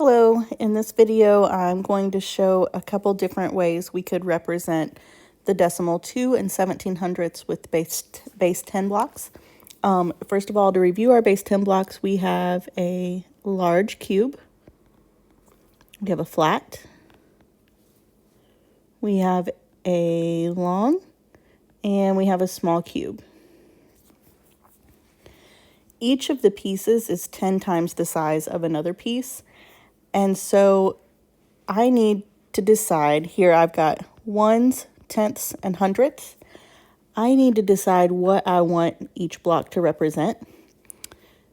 Hello, in this video I'm going to show a couple different ways we could represent the decimal 2 and 1700ths with base 10 blocks. First of all, to review our base 10 blocks, we have a large cube, we have a flat, we have a long, and we have a small cube. Each of the pieces is 10 times the size of another piece. And so I need to decide, here I've got ones, tenths, and hundredths. I need to decide what I want each block to represent.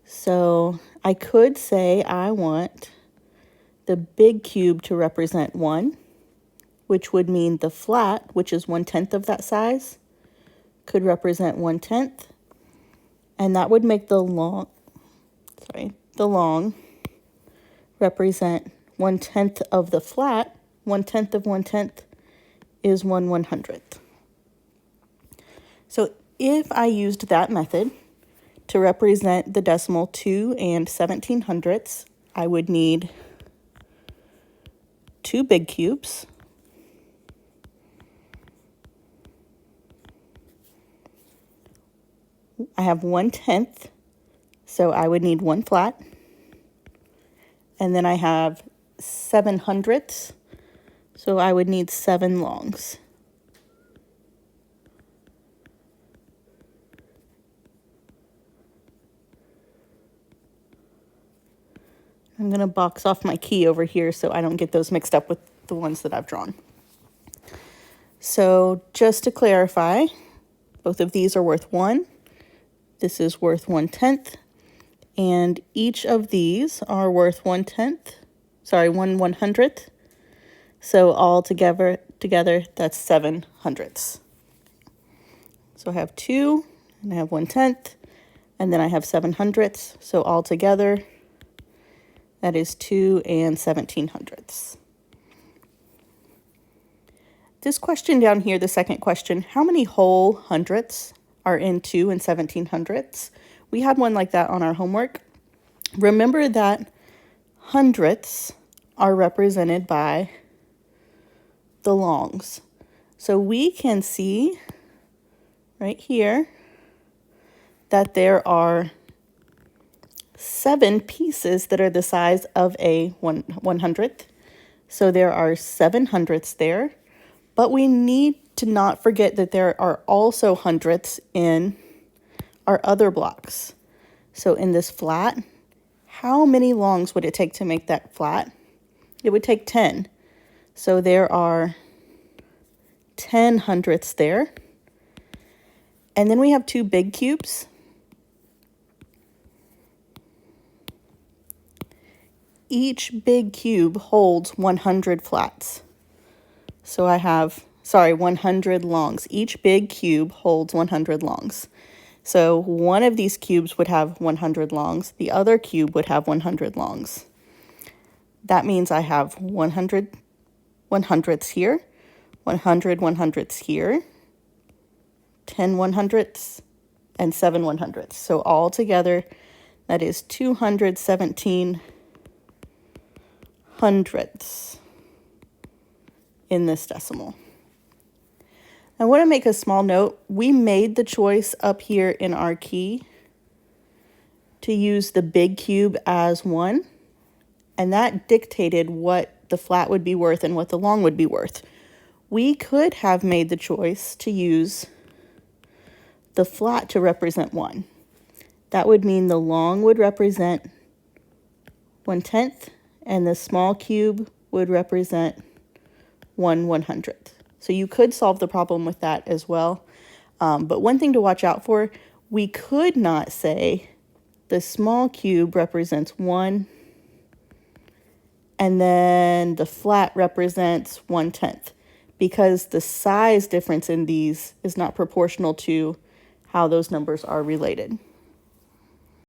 So I could say I want the big cube to represent 1, which would mean the flat, which is 1/10 of that size, could represent 1/10. And that would make the long represent 1/10 of the flat. 1/10 of 1/10 is 1/100th. So if I used that method to represent the decimal 2 and 1700ths, I would need 2 big cubes, I have 1/10, so I would need 1 flat. And then I have 700ths, so I would need 7 longs. I'm going to box off my key over here so I don't get those mixed up with the ones that I've drawn. So just to clarify, both of these are worth 1. This is worth 1/10. And each of these are worth 1/10, 1/100th. So all together that's 700ths. So I have 2, and I have 1/10, and then I have 700ths. So all together, that is 2 and 1700ths. This question down here, the second question, how many whole hundredths are in 2 and 1700ths? We had one like that on our homework. Remember that hundredths are represented by the longs. So we can see right here that there are 7 pieces that are the size of a 100th. So there are 7 hundredths there, but we need to not forget that there are also hundredths in our other blocks. So in this flat, how many longs would it take to make that flat? It would take 10. So there are 10 hundredths there. And then we have 2 big cubes. Each big cube holds 100 flats. So I have, 100 longs. Each big cube holds 100 longs. So one of these cubes would have 100 longs. The other cube would have 100 longs. That means I have 100 100ths here, 100 100ths here, 10 100ths, and 7 100ths. So all together, that is 217 hundredths in this decimal. I want to make a small note. We made the choice up here in our key to use the big cube as 1, and that dictated what the flat would be worth and what the long would be worth. We could have made the choice to use the flat to represent 1. That would mean the long would represent 1/10, and the small cube would represent 1/100th. So you could solve the problem with that as well. But one thing to watch out for, we could not say the small cube represents 1, and then the flat represents 1/10, because the size difference in these is not proportional to how those numbers are related.